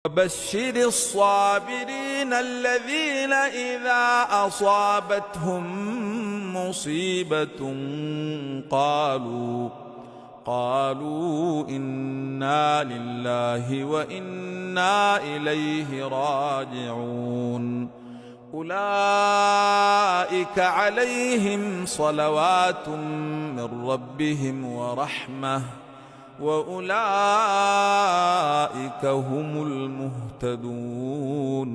وبشر الصابرين الذين إذا أصابتهم مصيبة قالوا إنا لله وإنا إليه راجعون. أولئك عليهم صلوات من ربهم ورحمة وأولئك هم المهتدون.